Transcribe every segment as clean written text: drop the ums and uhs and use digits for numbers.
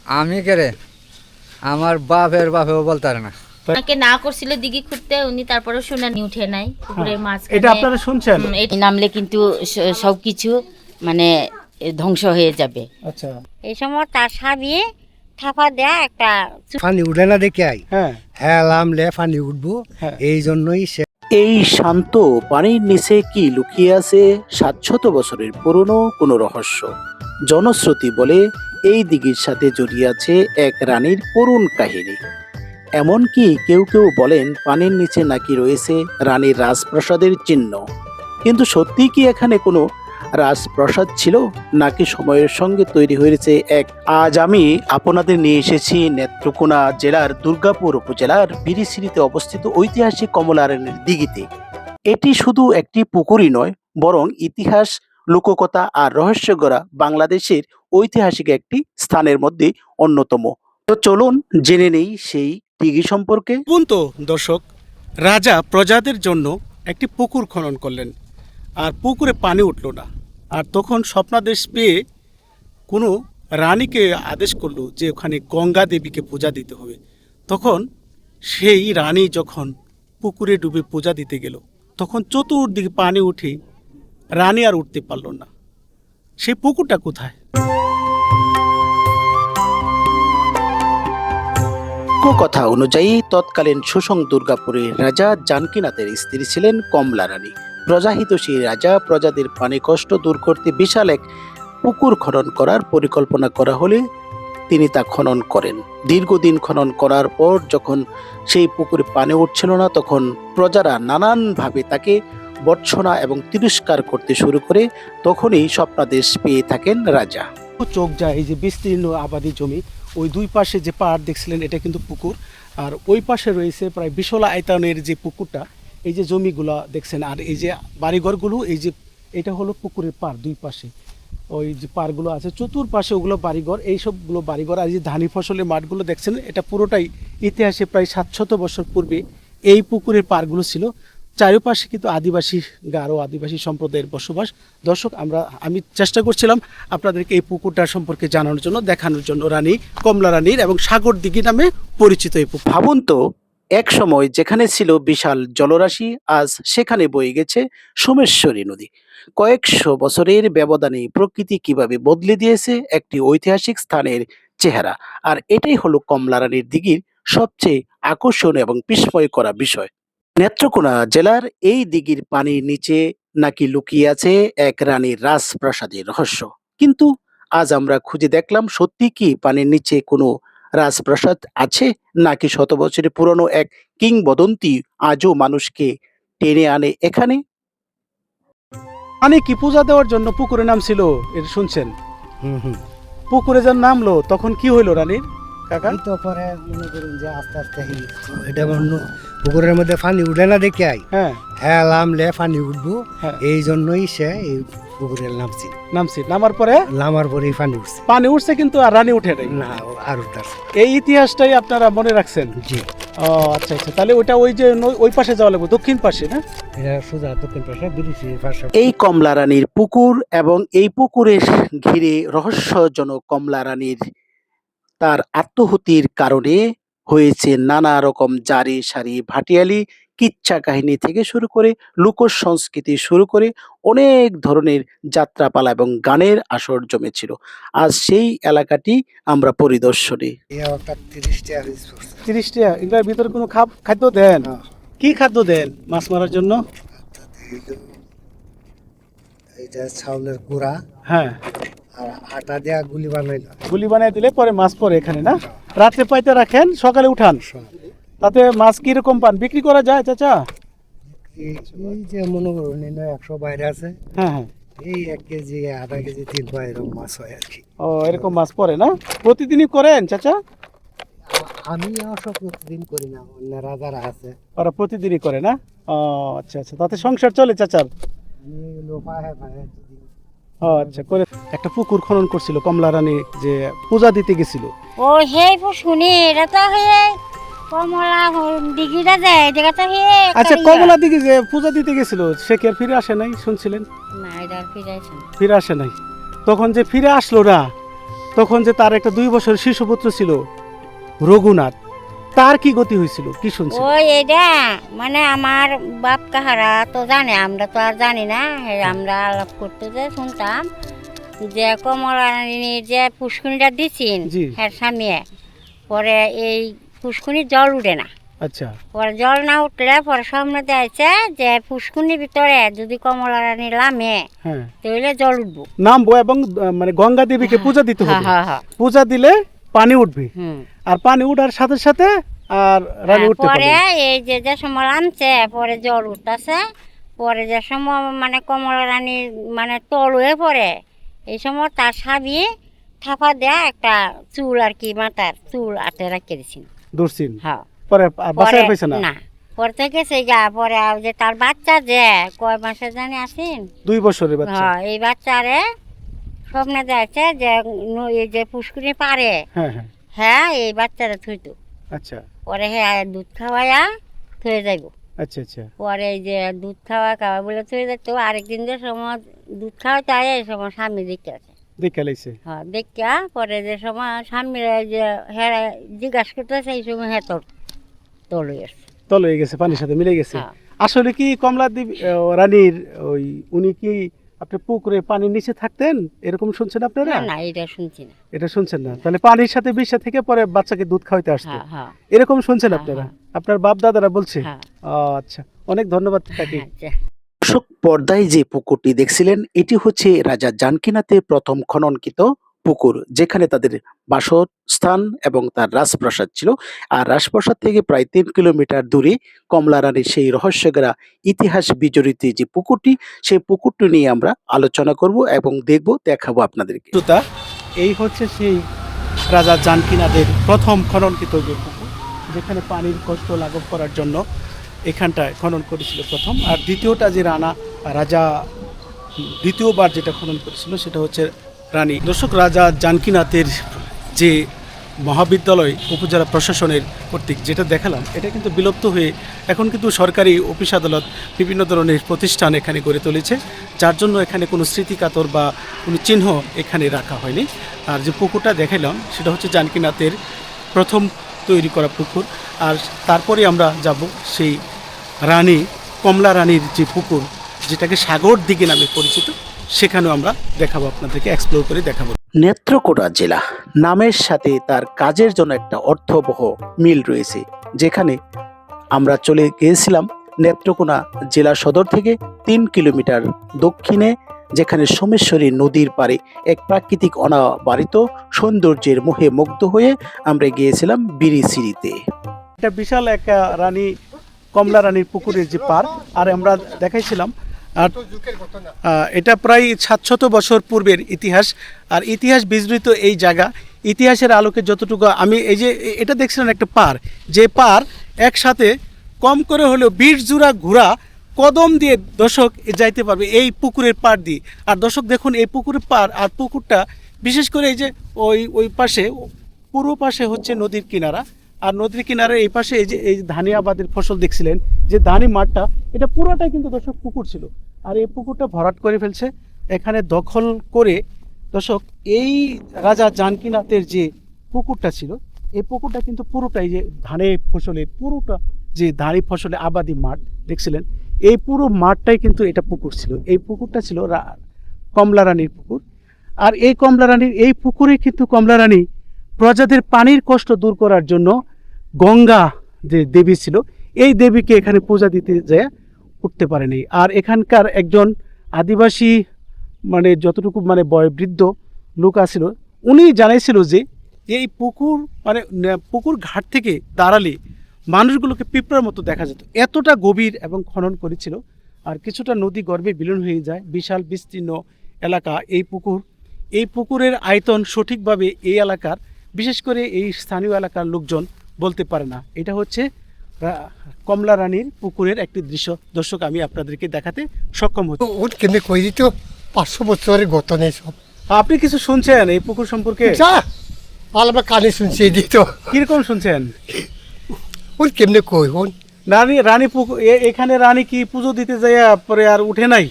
আমি কেরে আমার বাপের বাপেও বলতে পারে না। ওনাকে না করছিল দিঘি খুঁড়তে, উনি তারপরে শুনানি উঠে নাই পুকুরের মাঝখানে। এটা আপনারা শুনছেন? এটা নামলে কিন্তু সবকিছু মানে ধ্বংস হয়ে যাবে। আচ্ছা, এই সময় তার স্বামী থাপা দেয়া একটা পানি উঠে না দেখে আই হ্যাঁ হ্যাঁ লামলে পানি উঠবো, হ্যাঁ। এই জন্যই সে এই শান্ত পানির নিচে কি লুকিয়ে আছে ৭০০ বছরের পুরনো কোনো রহস্য? জনশ্রুতি বলে এই দিঘির সাথে জড়িয়ে আছে এক রানীর করুণ কাহিনী। এমনকি কেউ কেউ বলেন পানির নিচে নাকি রয়েছে রানীর রাজপ্রাসাদের চিহ্ন। কিন্তু সত্যি কি এখানে কোনো রাজপ্রাসাদ ছিল, নাকি সময়ের সঙ্গে তৈরি হয়েছে এক? আজ আমি আপনাদের নিয়ে এসেছি নেত্রকোনা জেলার দুর্গাপুর উপজেলার বিরিশিরিতে অবস্থিত ঐতিহাসিক কমলারানীর দিঘিতে। এটি শুধু একটি পুকুরই নয়, বরং ইতিহাস, লোককথা আর রহস্য গড়া বাংলাদেশের ঐতিহাসিক একটি স্থানের মধ্যে অন্যতম। তো চলুন জেনে নেই সেই দিঘি সম্পর্কে। তো দর্শক, রাজা প্রজাদের জন্য একটি পুকুর খনন করলেন, আর পুকুরে পানি উঠল না। আর তখন স্বপ্নাদেশ পেয়ে কোনো রানীকে আদেশ করলো যে ওখানে গঙ্গা দেবীকে পূজা দিতে হবে। তখন সেই রানী যখন পুকুরে ডুবে পূজা দিতে গেল, তখন চতুর্দিকে পানি উঠে রানী আর উঠতে পারল না। সেই পুকুরটা কোথায়? কথা অনুযায়ী তৎকালীন সুসং দুর্গাপুরের রাজা জানকীনাথের স্ত্রী ছিলেন কমলা রানী। প্রজাহিত সেই রাজা প্রজাদের পানি কষ্ট দূর করতে বিশাল এক পুকুর খনন করার পরিকল্পনা করা হলে তিনি তা খনন করেন। দীর্ঘদিন খনন করার পর যখন সেই পুকুরে পানি উঠছিল না, তখন প্রজারা নানানভাবে তাকে বর্ষণা এবং তিরস্কার করতে শুরু করে। তখনই স্বপ্নাদেশ পেয়ে থাকেন রাজা। চোখ যায় এই যে বিস্তীর্ণ আবাদি জমি, ওই দুই পাশে যে পাহাড় দেখছিলেন এটা কিন্তু পুকুর, আর ওই পাশে রয়েছে প্রায় বিশাল আয়তনের যে পুকুরটা, এই যে জমিগুলো দেখছেন, আর এই যে বাড়িঘরগুলো, এই যে এটা হলো পুকুরের পাড়। দুই পাশে ওই যে পাড়গুলো আছে, চতুর্পাশে ওগুলো বাড়িঘর, এই সবগুলো বাড়িঘর। আর এই যে ধানি ফসলের মাঠগুলো দেখছেন, এটা পুরোটাই ইতিহাসে প্রায় ৭০০ বছর পূর্বে এই পুকুরের পাড়গুলো ছিল। চারিপাশে কিন্তু আদিবাসী গারো আদিবাসী সম্প্রদায়ের বসবাস। দর্শক, আমি চেষ্টা করছিলাম আপনাদেরকে এই পুকুরটার সম্পর্কে জানানোর জন্য, দেখানোর জন্য। রানী কমলা রানীর এবং সাগর দিঘি নামে পরিচিত এই পুকুর। ভাবুন তো, এক সময় যেখানে ছিল বিশাল জলরাশি, আজ সেখানে বয়ে গেছে সোমেশ্বরী নদী। কয়েকশো বছরের ব্যবধানে প্রকৃতি কিভাবে বদলে দিয়েছে একটি ঐতিহাসিক স্থানের চেহারা। আর এটাই হলো কমলারানীর দিঘির সবচেয়ে আকর্ষণীয় এবং বিস্ময় করা বিষয়। নেত্রকোনা জেলার এই দিঘির পানির নিচে নাকি লুকিয়ে আছে এক রানীর রাজপ্রাসাদের রহস্য। কিন্তু আজ আমরা খুঁজে দেখলাম, সত্যি কি পানির নিচে কোনো রাজপ্রাসাদ আছে, নাকি শত বছরের পুরনো এক কিংবদন্তি আজও মানুষকে টেনে আনে এখানে? মানে কি পূজা দেওয়ার জন্য পুকুরে নামছিল, এটা শুনছেন? পুকুরে যখন নামলো তখন কি হইলো রানীর কাকা? এই তো পরে মনে করুন যে আস্তে আস্তে এটা পুকুরের মধ্যে পানি উঠে না দেখে আই হ্যাঁ হ্যাঁ লামলে পানি উঠবো, হ্যাঁ। এই জন্যই সে এই পুকুরে নামছি, নামার পরে নামার পরেই পানি উঠছে। পানি উঠছে কিন্তু আর রানী উঠে নাই। না আর উঠতেছে। এই ইতিহাসটাই আপনারা মনে রাখছেন? জি, ও আচ্ছা আচ্ছা, তাহলে ওইটা ওই যে ওই পাশে যাওয়া লাগবে, দক্ষিণ পাশে না? এটা সোজা দক্ষিণ পাশে বিরিশির পাশে। এই কমলা রানীর পুকুর এবং এই পুকুরের ঘিরে রহস্যজনক কমলা রানীর তার আত্মহতির কারণে হয়েছে নানা রকম জারি সারি ভাটিয়ালি কিচ্ছা কাহিনী থেকে শুরু করে লোক সংস্কৃতি শুরু করে অনেক ধরনের যাত্রাপালা এবং গানের আসর জমেছিল। আজ সেই এলাকাটি আমরা পরিদর্শনে। এই একটা 30 টাকা পিস পড়ছে। 30 টাকা। এগুলোর ভিতরে কোনো খাদ্য দেন? কি খাদ্য দেন মাছ মারার জন্য? এইটা চাউলের গুঁড়া হ্যাঁ, আর আটা দেয়া গুলি বানাইল। গুলি বানাই দিলে পরে মাছ পরে এখানে না? রাত্রে পাইতে রাখেন, সকালে উঠান। তাতে মাছ কিরকম পান? বিক্রি করা যায় চাচা? এই যে মনে করুন 100 বাইরে আছে, হ্যাঁ হ্যাঁ। এই 1 কেজি আধা কেজি 3 পাই এরকম মাছ হয় আর কি। ও, এরকম মাছ পরে না? প্রতিদিনই করেন চাচা? আমি অবশ্য প্রতিদিন করি না, অন্যরা যারা আছে ওরা প্রতিদিনই করে না? ও আচ্ছা আচ্ছা, তাতে সংসার চলে চাচার? আমি লোপায় পায়। ও আচ্ছা, করে একটা পুকুর খনন করছিল কমলা রানী, যে পূজা দিতে গেছিল। ও হে শুনি এটা তো হে কমলা দিঘিটা যায় এটা তো হে। আচ্ছা, কমলা দিকে যে পূজা দিতে গেছিল সে কি আর ফিরে আসে নাই শুনছিলেন? না, এটা আর ফিরাইছে না। ফিরে আসে নাই। তখন যে ফিরে আসলো না, তখন যে তার একটা 2 বছর শিশুপুত্র ছিল রঘুনাথ, তার কি গতি হয়েছিল কি শুনছেন? ওই এটা মানে আমার বাপ কাহারা তো জানে, আমরা তো আর জানি না। আমরা আলাপ করতে যে শুনতাম যে কমলা রানীর যে পুষ্কুনিটা দিছিন জি। হ্যাঁ স্বামী, পরে এই পুষ্কুনির জল উঠে না। আচ্ছা, পরে জল না উঠলে পরে সামনে দেখছে যে পুষ্কুনির ভিতরে যদি কমলা রানী নামে হ্যাঁ, তাহলে জল উঠবো। নামবো এবং মানে গঙ্গা দেবীকে পূজা দিতে হবে। হ্যাঁ। পূজা দিলে পানি উঠবে, হুম। আর পানি উঠার সাথে সাথে আর রানী উঠতে পরে পারবে। এই যে সময় নামছে পরে জল উঠতেছে, পরে যে সময় মানে কমলা রানীর মানে তল হয়ে পড়ে, এই সময় তার স্বামী থাপা দেয়া একটা চুল আর কি মাথার চুল আটে রাখিয়ে দিয়েছিল। দূরছিন হ্যাঁ, পরে বাঁচার পাইছে না। না পরে থেকে সেই গা পরে আর যে তার বাচ্চা যে কয় মাসে জানি আসেন, 2 বছরের বাচ্চা। হ্যাঁ, এই বাচ্চারে স্বপ্নে দেখছে যে এই যে পুষ্করি পারে, হ্যাঁ হ্যাঁ, হ্যাঁ এই বাচ্চারা থইতো। আচ্ছা পরে হ্যাঁ দুধ খাওয়াইয়া থয়ে যাইব। আচ্ছা আচ্ছা, পরে এই যে দুধ খাওয়া বলে থয়ে যেত, আরেকদিন যে সময় দুধ খাওয়াতে আয় এই সময় স্বামী দেখতে আছে। দেখে লাইছে। হ্যাঁ, দেখা পরে যে সময় স্বামীর যে হ্যাঁ জিজ্ঞাসা করতেছে এই সময় হ্যাঁ তোর হয়ে আসছে। তল হয়ে গেছে, পানির সাথে মিলে গেছে। হ্যাঁ। আসলে কি কমলা দেবী রানীর ওই উনি কি আপনি পুকুরে পানির নিচে থাকতেন এরকম শুনছেন আপনারা? না না, এটা শুনছি না। এটা শুনছেন না, তাহলে পানির সাথে বিষা থেকে পরে বাচ্চাকে দুধ খাওয়াইতে আসতো, হ্যাঁ হ্যাঁ এরকম শুনছেন হ্যাঁ, আপনারা? হ্যাঁ। আপনার বাপ দাদারা বলছে? হ্যাঁ। আচ্ছা, অনেক ধন্যবাদ তাকে। আচ্ছা। দর্শক, পর্দায় যে পুকুরটি দেখছিলেন এটি হচ্ছে রাজা জানকীনাথের প্রথম খননকৃত পুকুর, যেখানে তাদের বাসস্থান এবং তার রাজপ্রাসাদ ছিল। আর রাজপ্রাসাদ থেকে প্রায় 3 কিলোমিটার দূরে কমলা রানীর সেই রহস্যগেরা ইতিহাস বিজড়িত যে পুকুরটি, সেই পুকুরটি নিয়ে আমরা আলোচনা করব এবং দেখাবো আপনাদেরকে। শ্রোতা, এই হচ্ছে সেই রাজা জানকীনাথের প্রথম খননকৃত যে পুকুর, যেখানে পানির কষ্ট লাঘব করার জন্য এখানটায় খনন করেছিল প্রথম। আর দ্বিতীয়টা যে রাজা দ্বিতীয়বার যেটা খনন করেছিল সেটা হচ্ছে রানী। দর্শক, রাজা জানকীনাথের যে মহাবিদ্যালয় উপজেলা প্রশাসনের কর্তৃক যেটা দেখালাম, এটা কিন্তু বিলুপ্ত হয়ে এখন কিন্তু সরকারি অফিস আদালত বিভিন্ন ধরনের প্রতিষ্ঠান এখানে গড়ে তুলেছে, যার জন্য এখানে কোনো স্মৃতিকাতর বা কোনো চিহ্ন এখানে রাখা হয়নি। আর যে পুকুরটা দেখালাম সেটা হচ্ছে জানকীনাথের প্রথম তৈরি করা পুকুর। আর তারপরে আমরা যাব সেই রানী কমলা রানীর যে পুকুর, যেটাকে সাগর দিঘি নামে পরিচিত, সেখানেও আমরা দেখাবো, আপনাদেরকে এক্সপ্লোর করে দেখাবো। নেত্রকোনা জেলা নামের সাথে তার কাজের জন্য একটা অর্থবহ মিল রয়েছে, যেখানে আমরা চলে গিয়েছিলাম নেত্রকোনা জেলা সদর থেকে 3 কিলোমিটার দক্ষিণে, যেখানে সোমেশ্বরী নদীর পাড়ে এক প্রাকৃতিক অনাবারিত সৌন্দর্যের মোহে মুগ্ধ হয়ে আমরা গিয়েছিলাম বিরিসিরিতে। এটা বিশাল এক রানী কমলা রানীর পুকুরের যে পার, আর আমরা দেখাইছিলাম। আর এটা প্রায় 700 বছর পূর্বের ইতিহাস। আর ইতিহাস বিজড়িত এই জায়গা, ইতিহাসের আলোকে যতটুকু আমি এই যে এটা দেখছিলাম একটা পার, যে পার একসাথে কম করে হলেও 20 জোড়া ঘোড়া কদম দিয়ে দর্শক যাইতে পারবে এই পুকুরের পার দিয়ে। আর দর্শক দেখুন এই পুকুরের পার, আর পুকুরটা বিশেষ করে এই যে ওই পাশে পূর্ব পাশে হচ্ছে নদীর কিনারা, আর নদীর কিনারে এই পাশে এই যে ধানি আবাদের ফসল দেখছিলেন, যে ধানি মাঠটা, এটা পুরোটাই কিন্তু দর্শক পুকুর ছিল। আর এই পুকুরটা ভরাট করে ফেলছে, এখানে দখল করে দর্শক এই রাজা জানকীনাথের যে পুকুরটা ছিল, এই পুকুরটা কিন্তু পুরোটাই যে ধানের ফসলের পুরোটা যে ধানি ফসলের আবাদি মাঠ দেখছিলেন, এই পুরো মাঠটাই কিন্তু এটা পুকুর ছিল। এই পুকুরটা ছিল কমলা রানীর পুকুর। আর এই কমলা রানীর এই পুকুরে কিন্তু কমলা রানী প্রজাদের পানির কষ্ট দূর করার জন্য গঙ্গা যে দেবী ছিল, এই দেবীকে এখানে পূজা দিতে যায় উঠতে পারেনি। আর এখানকার একজন আদিবাসী মানে যতটুকু মানে বয়োবৃদ্ধ লোক আছিল, উনি জানাইছিল যে এই পুকুর মানে পুকুর ঘাট থেকে দাঁড়ালে মানুষগুলোকে পিঁপড়ার মতো দেখা যেত, এতটা গভীর এবং খনন করেছিল। আর কিছুটা নদী গর্ভে বিলীন হয়ে যায়, বিশাল বিস্তীর্ণ এলাকা এই পুকুর। এই পুকুরের আয়তন সঠিকভাবে এই এলাকার, বিশেষ করে এই স্থানীয় এলাকার লোকজন বলতে পারে না। এটা হচ্ছে কমলা রানীর পুকুরের একটি দৃশ্য। দর্শক, আমি আপনাদেরকে দেখাতে সক্ষম হচ্ছি। ওর কেমনি কই দিত 500 বছরের ঘটনা সব। আপনি কিছু শুনছেন এই পুকুর সম্পর্কে? যা আমরা কানে শুনছি দিত। কিরকম শুনছেন? ওর কেমনে কই হন রানী পুকুর, এখানে রানী কি পুজো দিতে যায় পরে আর উঠে নাই?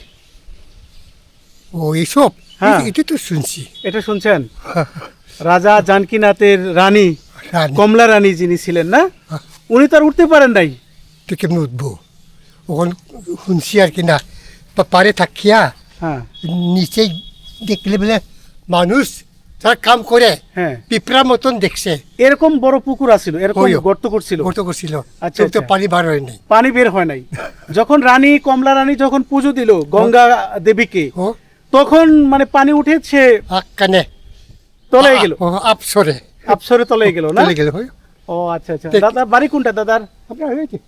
ও এইসব হ্যাঁ। এটা তো শুনছি। এটা শুনছেন? রাজা জানকীনাথের রানী রানী কমলা রানী যিনি ছিলেন না, উনি তো আর উঠতে পারেন নাই। তো কেমন উঠবো ওখান শুনছি আর কি না পারে থাকিয়া হ্যাঁ নিচে দেখলে বলে মানুষ যারা কাম করে হ্যাঁ, পিঁপড়ার মতন দেখছে এরকম বড় পুকুর আছিল, এরকম ওইও। গর্ত করছিল, গর্ত করছিল আচ্ছা, তো আচ্ছা। পানি বার হয় নাই পানি বের হয় নাই। যখন রানী কমলা রানী যখন পুজো দিল গঙ্গা দেবীকে, ও তখন মানে পানি উঠেছে কানে তলে গেল, আপসরে আপসরে তলে গেল না। চলে গেল হয় ও আচ্ছা আচ্ছা, দাদা বাড়ি কোনটা দাদার? আপনার হয়েছে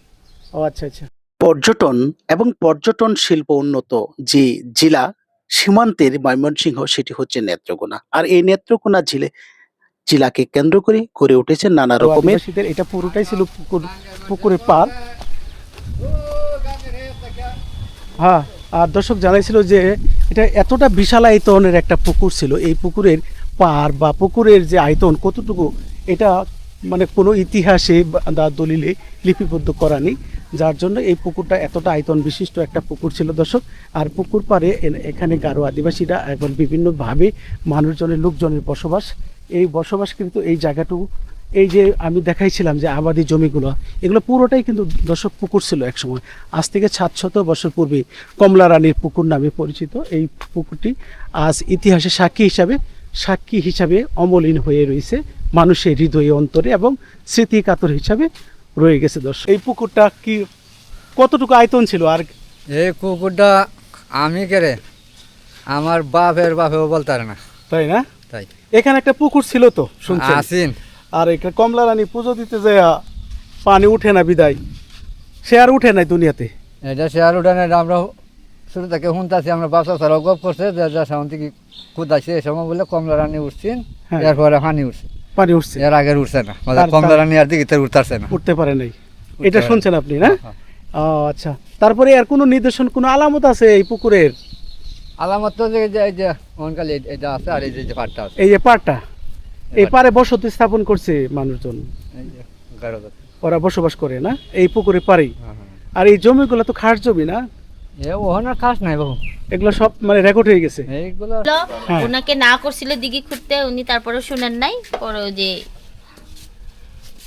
ও আচ্ছা আচ্ছা। পর্যটন এবং পর্যটন শিল্প উন্নত যে জেলা সীমান্তের ময়মনসিংহ, সেটি হচ্ছে নেত্রকোনা। আর এই নেত্রকোনা জেলাকে কেন্দ্র করে গড়ে উঠেছে নানা তো রকমের আদিবাসীদের এটা পুরোটাই ছিল পুকুরের পার। হ্যাঁ, আর দর্শক জানাইছিল যে এটা এতটা বিশাল আয়তনের একটা পুকুর ছিল। এই পুকুরের পার বা পুকুরের যে আয়তন কতটুকু, এটা মানে কোনো ইতিহাসে বা দলিলে লিপিবদ্ধ করা নেই, যার জন্য এই পুকুরটা এতটা আয়তন বিশিষ্ট একটা পুকুর ছিল দর্শক। আর পুকুর পাড়ে এখানে গারো আদিবাসীরা এখন বিভিন্নভাবে মানুষজনের লোকজনের বসবাস, এই বসবাস কিন্তু এই জায়গাটুকু, এই যে আমি দেখাইছিলাম যে আবাদি জমিগুলো, এগুলো পুরোটাই কিন্তু দর্শক পুকুর ছিল একসময়। আজ থেকে 700 বছর পূর্বে কমলা রানীর পুকুর নামে পরিচিত এই পুকুরটি আজ ইতিহাসে সাক্ষী হিসাবে অমলিন হয়ে রয়েছে মানুষের হৃদয়ে, অন্তরে এবং স্মৃতি কাতর হিসাবে রয়ে গেছে দর্শক। এই পুকুরটা কি কতটুকু আয়তন ছিল? আর এই পুকুরটা আমি কেরে আমার বাপের বাপেও বলতে পারে না। তাই না, তাই এখানে একটা পুকুর ছিল তো শুনছি, আসিন আর এখানে কমলা রানী পুজো দিতে যায় পানি উঠে না বিদায়, সে আর উঠে নাই দুনিয়াতে। এটা শেয়ার উঠানে আমরা শুরু থেকে শুনতেছি, আমরা বাচ্চা ছাড়াও গপ করছে যে যা সামন থেকে কুদাইছে এই সময় বলে কমলা রানী উঠছেন, হ্যাঁ। এরপরে পানি উঠছে, পানি উঠছে, এর আগে উঠছে না, মানে তার- কমলা রানী আর দিকে উঠতেছে না। উঠতে পারে নাই, উঠতে এটা পারে শুনছেন আপনি না? হ্যাঁ। ও আচ্ছা, তারপরে আর কোনো নিদর্শন, কোনো আলামত আছে এই পুকুরের? আলামত তো যে এই যে মনকাল এটা আছে, আর এই যে পাটটা আছে, এই যে পাড়টা, এই পারে বসতি স্থাপন করছে মানুষজন, এই যে গারো। ওরা বসবাস করে না এই পুকুরের পাড়েই। আর এই জমিগুলো তো খাস জমি না, এ ওখানে কাজ নাই বাবু, এগুলো সব মানে রেকর্ড হয়ে গেছে। এইগুলো হ্যাঁ। ওনাকে না করছিল দিঘি খুঁড়তে, উনি তারপরে শুনেন নাই, পরে ওই যে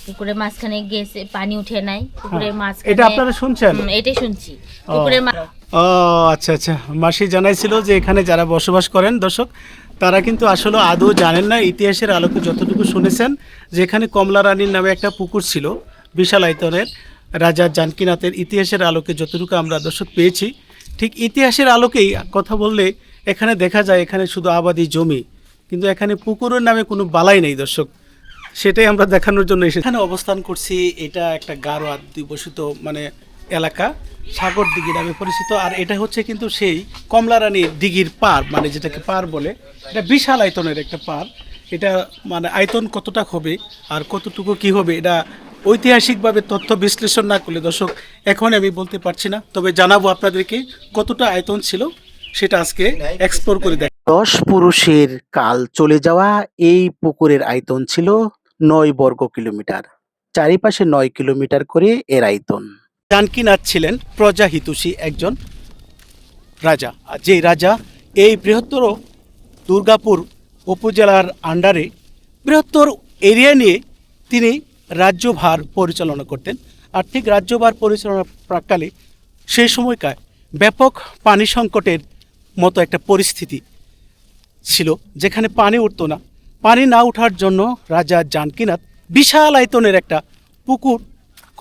পুকুরের মাঝখানে গেছে পানি উঠে নাই, পুকুরের মাঝখানে এটা আপনারা শুনছেন? এটাই শুনছি পুকুরের ও আচ্ছা আচ্ছা, মাসি জানাইছিল যে এখানে যারা বসবাস করেন দর্শক, তারা কিন্তু আসলে আদৌ জানেন না, ইতিহাসের আলোকে যতটুকু শুনেছেন যে এখানে কমলা রানীর নামে একটা পুকুর ছিল বিশাল আয়তনের, রাজা জানকীনাথের ইতিহাসের আলোকে যতটুকু আমরা দর্শক পেয়েছি, ঠিক ইতিহাসের আলোকেই কথা বললে এখানে দেখা যায় এখানে শুধু আবাদি জমি, কিন্তু এখানে পুকুরের নামে কোনো বালাই নেই দর্শক, সেটাই আমরা দেখানোর জন্য এসে এখানে অবস্থান করছি। এটা একটা গারো আদিবাসিত মানে এলাকা, সাগর দিঘি নামে পরিচিত। আর এটা হচ্ছে কিন্তু সেই কমলা রানীর দিঘির পার, মানে যেটাকে পার বলে, এটা বিশাল আয়তনের একটা পার। এটা মানে আয়তন কতটা হবে আর কতটুকু কি হবে, এটা ঐতিহাসিকভাবে তথ্য বিশ্লেষণ না করলে দর্শক এখন আমি বলতে পারছি না, তবে জানাবো আপনাদেরকে কতটা আয়তন ছিল সেটা আজকে এক্সপ্লোর করে দেখ। 10 পুরুষের কাল চলে যাওয়া এই পুকুরের আয়তন ছিল 9 বর্গ কিলোমিটার, চারিপাশে 9 কিলোমিটার করে এর আয়তন। জানকীনাথ ছিলেন প্রজাহিতৈষী একজন রাজা, আর যে রাজা এই বৃহত্তর দুর্গাপুর উপজেলার আন্ডারে বৃহত্তর এরিয়া নিয়ে তিনি রাজ্যভার পরিচালনা করতেন। আর ঠিক রাজ্যভার পরিচালনা প্রাককালে সেই সময়কার ব্যাপক পানি সংকটের মতো একটা পরিস্থিতি ছিল, যেখানে পানি উঠতো না। পানি না ওঠার জন্য রাজা জানকীনাথ বিশাল আয়তনের একটা পুকুর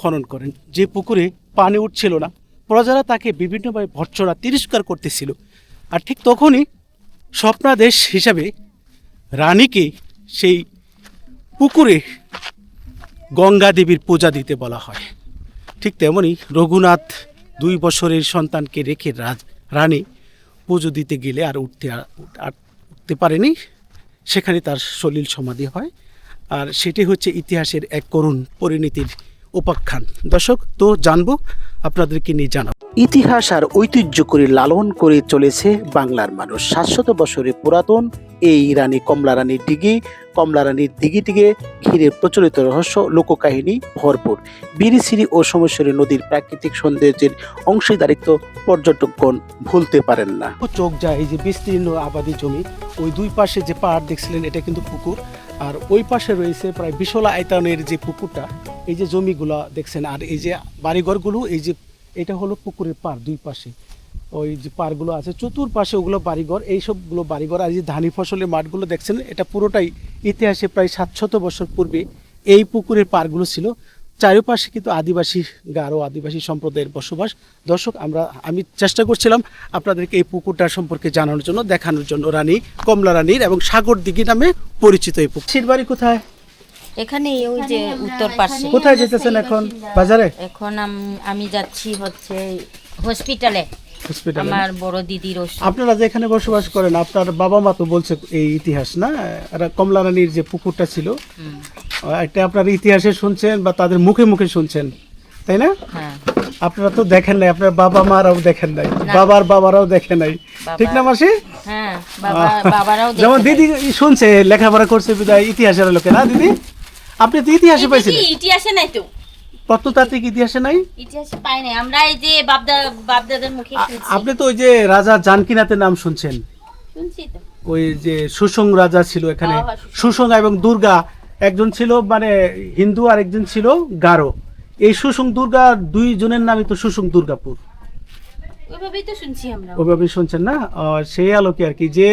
খনন করেন, যে পুকুরে পানি উঠছিল না। প্রজারা তাকে বিভিন্নভাবে ভর্ৎসনা তিরস্কার করতেছিল। আর ঠিক তখনই স্বপ্নাদেশ হিসাবে রানীকে সেই পুকুরে গঙ্গা দেবীর পূজা দিতে বলা হয়। ঠিক তেমনি রঘুনাথ 2 বছরের সন্তানকে রেখে রানী পুজো দিতে গেলে আর উঠতে পারেনি, সেখানে তার সলিল সমাধি হয়। আর সেটি হচ্ছে ইতিহাসের এক করুণ পরিণতির উপাখ্যান। দর্শক, তো জানবো, আপনাদেরকে নিয়ে জানাবো। ইতিহাস আর ঐতিহ্য করে লালন করে চলেছে বাংলার মানুষ। 700 বছরের পুরাতন এই রানী কমলা রানীর দিঘিটিকে ঘিরে প্রচলিত রহস্য, লোককাহিনী ভরপুর। বিরিশিরি ও সোমেশ্বরী নদীর প্রাকৃতিক সৌন্দর্যের অংশীদারিত্ব পর্যটকগণ ভুলতে পারেন না। চোখ যায় এই যে বিস্তীর্ণ আবাদি জমি, ওই দুই পাশে যে পাহাড় দেখছিলেন এটা কিন্তু পুকুর। আর ওই পাশে রয়েছে প্রায় বিশাল আয়তনের যে পুকুরটা, এই যে জমিগুলো দেখছেন, আর এই যে বাড়িঘরগুলো, এই যে এটা হলো পুকুরের পার, দুই পাশে ওই যে পারগুলো আছে, চতুর্পাশে ওগুলো বাড়িঘর, এই সবগুলো বাড়িঘর। আর এই যে ধানি ফসলের মাঠগুলো দেখছেন, এটা পুরোটাই ইতিহাসে প্রায় 700 বছর পূর্বে এই পুকুরের পারগুলো ছিল। চারিপাশে কিন্তু আদিবাসী গারো আদিবাসী সম্প্রদায়ের বসবাস। দর্শক, আমি চেষ্টা করছিলাম আপনাদেরকে এই পুকুরটা সম্পর্কে জানানোর জন্য, দেখানোর জন্য। রানী, কমলা রানীর এবং সাগর দিঘি নামে পরিচিত এই পুকুর। সিট বাড়ি কোথায়? এখানে ওই যে উত্তর পাশে। কোথায় যেতেছেন এখন? বাজারে? এখন আমি যাচ্ছি হচ্ছে হসপিটালে, হসপিটালে। আমার বড় দিদির ওষুধ। আপনারা যে এখানে বসবাস করেন, আপনার বাবা মা তো বলছে এই ইতিহাস না, এরা কমলা রানীর যে পুকুরটা ছিল, এটা আপনার ইতিহাসে শুনছেন বা তাদের মুখে মুখে শুনছেন, তাই না? হ্যাঁ, আপনারা তো দেখেন নাই, আপনার বাবা মারাও দেখেন নাই, বাবার বাবারাও দেখে নাই, ঠিক না মাসি? হ্যাঁ, বাবারাও যেমন দেখে দিদি শুনছে, লেখাপড়া করছে বিদায় ইতিহাসের লোকে না দিদি? আপনি তো ইতিহাসে পাইছিলেন? ইতিহাসে নাই তো, প্রত্নতাত্ত্বিক ইতিহাসে নাই? ইতিহাসে পাই নাই আমরা, এই যে বাপদাদার মুখে শুনছি। আপনি তো ওই যে রাজা জানকীনাথের নাম শুনছেন, শুনছি তো। ওই যে সুসং রাজা ছিল এখানে, হ্যাঁ, সুসং এবং দুর্গা, একজন ছিল মানে হিন্দু আর একজন ছিল গারো। এই সুসং দুর্গা দুইজনের নামই তো সুসং দুর্গাপুর, ওইভাবেই তো শুনছি আমরা। ওইভাবে শুনছেন না? সেই আলোকে আর কি, যে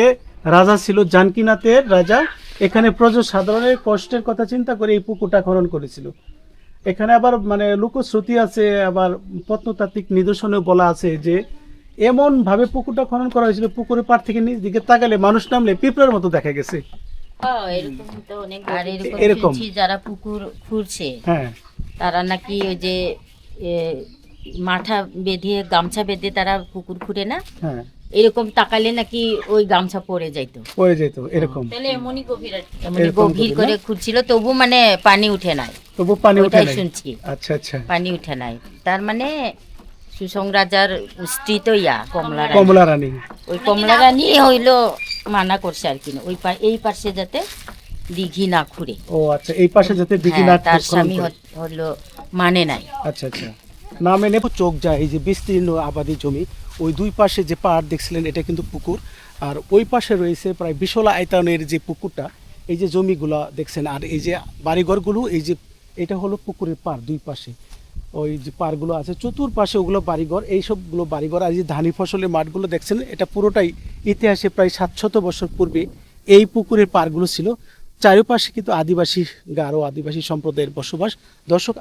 রাজা ছিল জানকীনাথের রাজা, এখানে সাধারণের কষ্টের কথা চিন্তা করে এই পুকুরটা খনন করেছিল। এখানে আবার মানে লোকশ্রুতি আছে, আবার প্রত্নতাত্ত্বিক নিদর্শনেও বলা আছে যে এমন ভাবে পুকুরটা খনন করা হয়েছিল, পুকুরের পাড় থেকে নিচ দিকে তাকালে মানুষ নামলে পিঁপড়ার মতো দেখা গেছে। এরকম তো অনেক। আর এরকম। এরকম শুনছি যারা পুকুর খুঁড়ছে হ্যাঁ, তারা নাকি ওই যে মাথা বেঁধে গামছা বেঁধে তারা পুকুর খুঁড়ে না, হ্যাঁ, এরকম তাকালে নাকি ওই গামছা পড়ে যাইতো, পড়ে যেত এরকম। তাহলে এমনই গভীর আর কি। এমনি এরকম গভীর করে করে খুঁড়ছিল, তবু মানে পানি উঠে নাই, তবু পানি উঠে ওটাই নাই। শুনছি, আচ্ছা আচ্ছা, পানি উঠে নাই। তার মানে সুসং রাজার স্ত্রী তো কমলা রানী, কমলা রানী। ওই কমলা রানী হইলো মানা করছে আর কি না, এই পাশে যাতে দিঘি না খুঁড়ে। ও আচ্ছা, এই পাশে যাতে দিঘি হ্যাঁ, না তার খনন স্বামী করে। হলো মানে নাই। আচ্ছা আচ্ছা, না মেনে চোখ যায়। এই যে বিস্তীর্ণ আবাদি জমি, ওই দুই পাশে যে পাহাড় দেখছিলেন, এটা কিন্তু পুকুর। আর ওই পাশে রয়েছে প্রায় বিশাল আয়তনের যে পুকুরটা, এই যে জমিগুলো দেখছেন, আর এই যে বাড়িঘরগুলো, এই যে এটা হলো পুকুরের পার, দুই পাশে ওই যে পারগুলো আছে, চতুর্পাশে ওগুলো বাড়িঘর, এই সবগুলো বাড়িঘর। আর এই যে ধানি ফসলের মাঠগুলো দেখছেন, এটা পুরোটাই ইতিহাসে প্রায় 700 বছর পূর্বে এই পুকুরের পারগুলো ছিল। চারিপাশে কিন্তু আদিবাসী গারো আদিবাসী সম্প্রদায়ের বসবাস। দর্শক,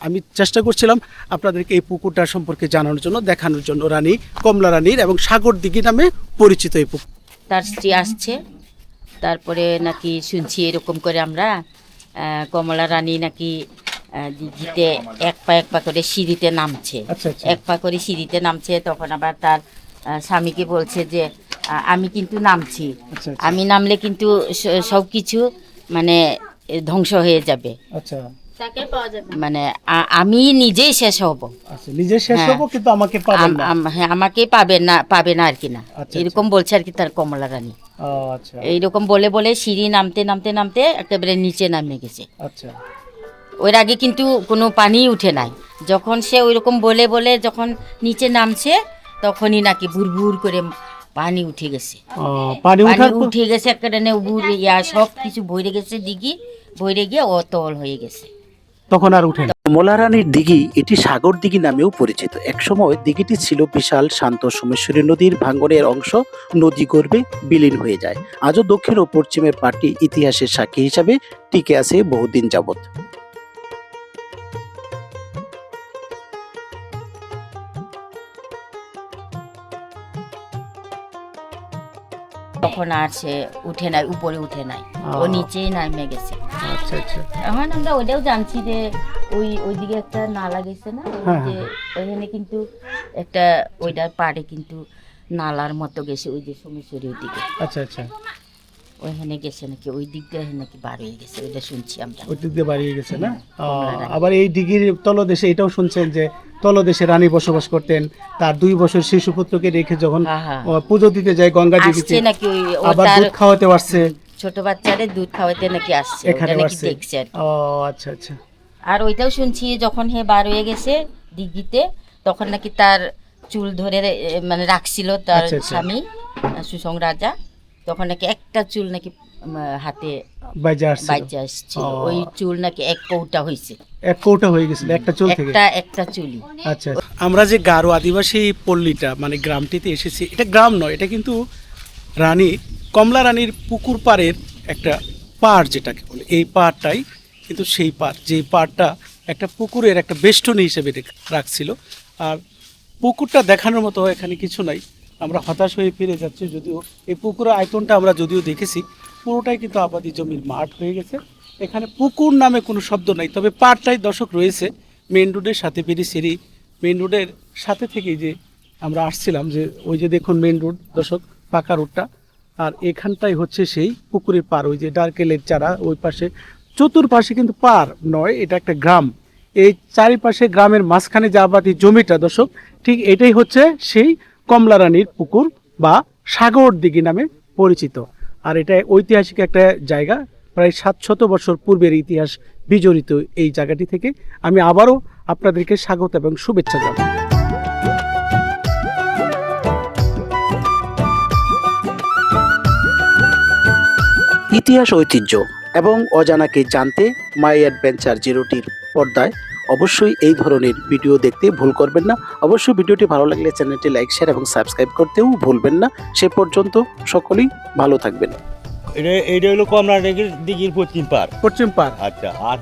আমি চেষ্টা করছিলাম আপনাদেরকে এই পুকুরটা সম্পর্কে জানানোর জন্য, দেখানোর জন্য। রানী, কমলা রানীর এবং সাগর দিঘি নামে পরিচিত এই পুকুর। তার স্ত্রী আসছে, তারপরে নাকি শুনছি এরকম করে আমরা কমলা রানী নাকি দিঘিতে এক পা করে সিঁড়িতে নামছে, আচ্ছা আচ্ছা, এক পা করে সিঁড়িতে নামছে। তখন আবার তার স্বামীকে বলছে যে আমি কিন্তু নামছি, আচ্ছা আমি নামলে কিন্তু সব কিছু মানে ধ্বংস হয়ে যাবে, আচ্ছা তাকে পাওয়া যাবে। মানে আমি নিজেই শেষ হব, আচ্ছা, নিজে শেষ হ্যাঁ। হবো কিন্তু আমাকে পাবেন না। হ্যাঁ, আমাকে পাবে না আর কি না, আচ্ছা, এরকম বলছে আর কি তার কমলা রানী। ও আচ্ছা এইরকম বলে বলে সিঁড়ি নামতে নামতে নামতে একেবারে নিচে নামে গেছে। আচ্ছা, ওর আগে কিন্তু কোনো পানি উঠে নাই। যখন সে ওইরকম বলে বলে যখন নিচে নামছে, তখনই নাকি ভুর ভুর করে পানি উঠে গেছে, পানি পানি উঠার পর- উঠে গেছে একেবারে সব কিছু ভরে গেছে, দিঘি ভরে গিয়ে অতল হয়ে গেছে। তখন আর উঠে না। কমলা রানীর দিঘি, এটি সাগর দিঘি নামেও পরিচিত। একসময় দিঘিটি ছিল বিশাল শান্ত সোমেশ্বরী নদীর ভাঙ্গনের অংশ, নদী গর্ভে বিলীন হয়ে যায়। আজও দক্ষিণ ও পশ্চিমের পাটটি ইতিহাসের সাক্ষী হিসাবে টিকে আছে বহুদিন যাবৎ। তখন আর সে উঠে নাই, উপরে উঠে নাই, ও নিচেই নামে গেছে। আচ্ছা আচ্ছা, এখন আমরা ওটাও জানছি যে ওইদিকে একটা নালা গেছে না, ওই হ্যাঁ, যে ওইখানে কিন্তু একটা ওইটার পাড়ে কিন্তু নালার মতো গেছে, ওই যে সোমেশ্বরীর দিকে আচ্ছা আচ্ছা, ওইখানে গেছে নাকি, ওই দিক দিয়ে নাকি বার হয়ে গেছে, ওইটা শুনছি আমরা। ওই দিক দিয়ে বাড়িয়ে গেছে না? আবার এই দিঘির তলদেশে এটাও শুনছেন যে তলদেশে রানী বসবাস করতেন, তার 2 বছর শিশু পুত্রকে রেখে যখন হ্যাঁ, হ্যাঁ। পুজো দিতে যায় গঙ্গা দেবীকে, আসছে নাকি ওই ও আবার তার দুধ খাওয়াতে আসছে, ছোট বাচ্চারে দুধ খাওয়াতে নাকি আসছে, এখানে ওটা নাকি আসছে। দেখছে আর কি। ও আচ্ছা আচ্ছা, আর ওইটাও শুনছি যখন হে বার হয়ে গেছে দিঘিতে, তখন নাকি তার চুল ধরে মানে রাখছিল তার আচ্ছা, আচ্ছা। স্বামী সুসং রাজা, তখন নাকি একটা চুল নাকি হাতে বাইজে আসছিল বাইজে আসছিল। ও। ওই চুল নাকি এক কৌটা হয়েছে, এক কৌটা হয়ে গেছিল একটা চুল থেকে। একটা চুলি। আচ্ছা, আমরা যে গারো আদিবাসী পল্লীটা মানে গ্রামটিতে এসেছি, এটা গ্রাম নয়, এটা কিন্তু রানী কমলা রানীর পুকুর পাড়ের একটা পাড় যেটাকে বলে, এই পাড়টাই কিন্তু সেই পাড়, যে পাড়টা একটা পুকুরের একটা বেষ্টনী হিসেবে রাখছিল। আর পুকুরটা দেখানোর মতো এখানে কিছু নাই, আমরা হতাশ হয়ে ফিরে যাচ্ছি। যদিও এই পুকুরের আয়তনটা আমরা যদিও দেখেছি, পুরোটাই কিন্তু আবাদি জমির মাঠ হয়ে গেছে। এখানে পুকুর নামে কোনো শব্দ নাই, তবে পাড়টাই দর্শক রয়েছে মেন রোডের সাথে। বেরিসেরি মেন রোডের সাথে থেকেই যে আমরা আসছিলাম, যে ওই যে দেখুন মেন রোড দর্শক, পাকা রোডটা, আর এখানটাই হচ্ছে সেই পুকুরের পার। ওই যে ডারকেলের চারা ওই পাশে, চতুর্পাশে কিন্তু পার নয়, এটা একটা গ্রাম। এই চারিপাশে গ্রামের মাঝখানে যে আবাদি জমিটা দর্শক, ঠিক এটাই হচ্ছে সেই কমলা রানীর পুকুর বা সাগর দিঘি নামে পরিচিত। আর এটা ঐতিহাসিক একটা জায়গা, প্রায় 700 বছর পূর্বের ইতিহাস বিজড়িত এই জায়গাটি থেকে। আমি আবারও আপনাদেরকে স্বাগত এবং শুভেচ্ছা জানাই। ইতিহাস, ঐতিহ্য এবং অজানাকে জানতে মাই অ্যাডভেঞ্চার জিরোটির পর্দায় অবশ্যই এই ধরনের ভিডিও দেখতে ভুল করবেন না। অবশ্যই ভিডিওটি ভালো লাগলে চ্যানেলটি লাইক, শেয়ার এবং সাবস্ক্রাইব করতেও ভুলবেন না। সে পর্যন্ত সকলেই ভালো থাকবেন। এইটা হলো কমলা দিঘির পশ্চিম পার। পশ্চিম পার, আচ্ছা, আর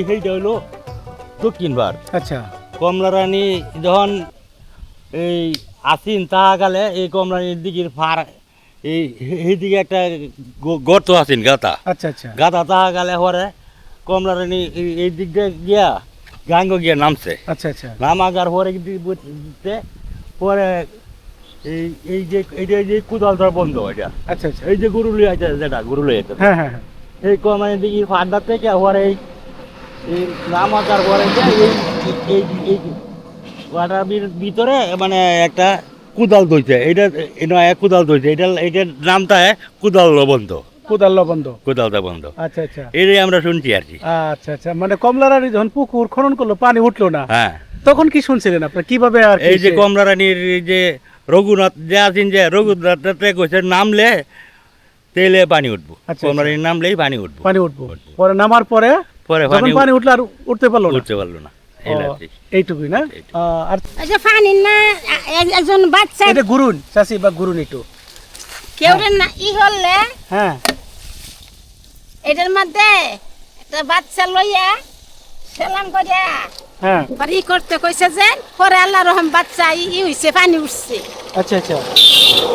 সেইটা হলো দক্ষিণ পার। আচ্ছা কমলা রানী যখন এই আসিন তাহাকালে এই কমলা রানীর দিঘির পার এই দিকে একটা গর্ত আছেন, গাতা আচ্ছা আচ্ছা গাতা তাহাকালে পরে কমলা রানী এই দিক দিয়ে গিয়া গাঙ্গ গিয়া নামছে। আচ্ছা আচ্ছা নামাগার পরে পরে এই যে এইটা যে কুদালটা বন্ধ, এটা আচ্ছা আচ্ছা এই যে গরুলি আছে, যেটা গরুলি আছে, হ্যাঁ হ্যাঁ হ্যাঁ এই কমানে দিকে ফান্ডা থেকে পরে এই নামাকার পরে এই ওয়াটার ভিতরে মানে একটা কুদাল দইছে, এটা এক কুদাল দইছে, এটার নামটা কুদাল বন্ধ, কোদাল বন্ধ, কুদালটা বন্ধ। আচ্ছা আচ্ছা এটাই আমরা শুনছি আর কি। আচ্ছা আচ্ছা, মানে কমলা রানী যখন পুকুর খনন করলো পানি উঠলো না, হ্যাঁ, তখন কি শুনছিলেন আপনার, কিভাবে আর এই যে কমলা রানীর যে রঘুনাথ যে আছেন, যে রঘুনাথ কইছে নামলে তেলে পানি উঠবো, আচ্ছা, কমলা রানীর নামলেই পানি উঠবো, পানি উঠবো, পরে নামার পরে পরে যখন পানি উঠলো আর উঠতে পারলো না, উঠতে পারলো না। এই ও, আর কি। এইটুকুই না। আর আচ্ছা পানি না একজন বাচ্চা এটা গুরুন চাষি বা গুরুন একটু, কেউ না ই হলে হ্যাঁ এটার মধ্যে একটা বাচ্চা লইয়া সেলাম করিয়া হ্যাঁ আর ই করতে কইছে যে পরে আল্লাহ রহম বাচ্চা ই হইছে পানি উঠছে। আচ্ছা আচ্ছা,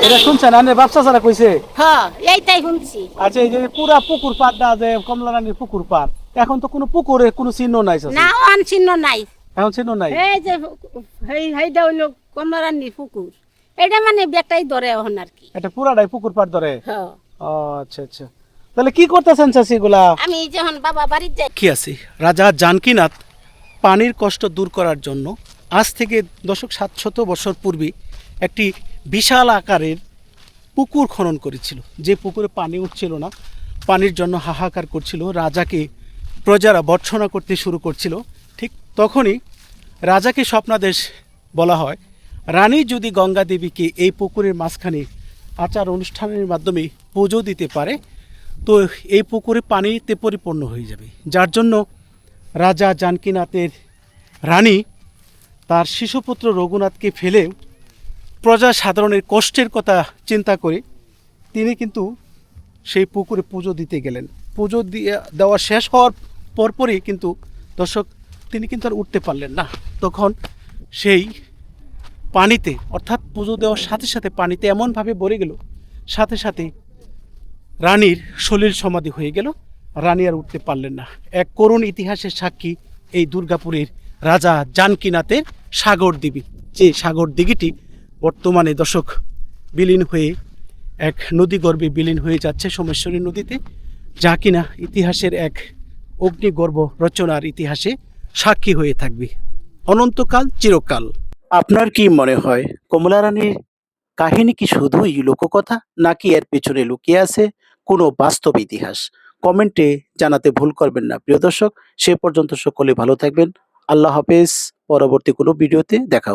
এটা শুনছেন আনে ব্যবসা ছাড়া কইছে। হ্যাঁ এইটাই শুনছি। আচ্ছা, এই যে পুরা পুকুর পাড়টা যে কমলা রানীর পুকুর পাড়, এখন তো কোনো পুকুরে কোনো চিহ্ন নাই চাচি। না অন চিহ্ন নাই, এখন চিহ্ন নাই। এই যে এইটা হইলো কমলারানীর পুকুর, এটা মানে বেটাই ধরে এখন আর কি। এটা পুরাটাই পুকুর পাড় ধরে। হ্যাঁ ও আচ্ছা আচ্ছা, তাহলে কি করতেছেন চাচি এগুলা? আমি যখন বাবা বাড়িতে যাই কি আছে, রাজা জানকীনাথ পানির কষ্ট দূর করার জন্য আজ থেকে দশক 700 বছর পূর্বে একটি বিশাল আকারের পুকুর খনন করেছিল। যে পুকুরে পানি উঠছিল না, পানির জন্য হাহাকার করছিল, রাজাকে প্রজারা ভর্ৎসনা করতে শুরু করছিল। ঠিক তখনই রাজাকে স্বপ্নাদেশ বলা হয়, রানী যদি গঙ্গা দেবীকে এই পুকুরের মাঝখানে আচার অনুষ্ঠানের মাধ্যমে পুজো দিতে পারে, তো এই পুকুরে পানিতে পরিপূর্ণ হয়ে যাবে। যার জন্য রাজা জানকীনাথের রানী তার শিশুপুত্র রঘুনাথকে ফেলে প্রজা সাধারণের কষ্টের কথা চিন্তা করে তিনি কিন্তু সেই পুকুরে পুজো দিতে গেলেন। পুজো দেওয়া শেষ হওয়ার পরপরই কিন্তু দর্শক তিনি কিন্তু আর উঠতে পারলেন না। তখন সেই পানিতে, অর্থাৎ পুজো দেওয়ার সাথে সাথে পানিতে এমনভাবে ভরে গেল, সাথে সাথে রানীর সলিল সমাধি হয়ে গেল, রানী আর উঠতে পারলেন না। এক করুণ ইতিহাসের সাক্ষী এই দুর্গাপুরের রাজা জানকীনাথের সাগর দিঘি, যে সাগর দিঘিটি বর্তমানে দর্শক বিলীন হয়ে এক নদীগর্ভে বিলীন হয়ে যাচ্ছে সোমেশ্বরী নদীতে, যা কিনা ইতিহাসের এক অগ্নিগর্ভ রচনার ইতিহাসে সাক্ষী হয়ে থাকবে অনন্তকাল, চিরকাল। আপনার কি মনে হয় কমলা রানীর কাহিনী কি শুধুই লোককথা, নাকি এর পেছনে লুকিয়ে আছে কোনো বাস্তব ইতিহাস? কমেন্টে জানাতে ভুল করবেন না প্রিয় দর্শক। সে পর্যন্ত সকলে ভালো থাকবেন। আল্লাহ হাফেজ। পরবর্তী কোনো ভিডিওতে দেখা হবে।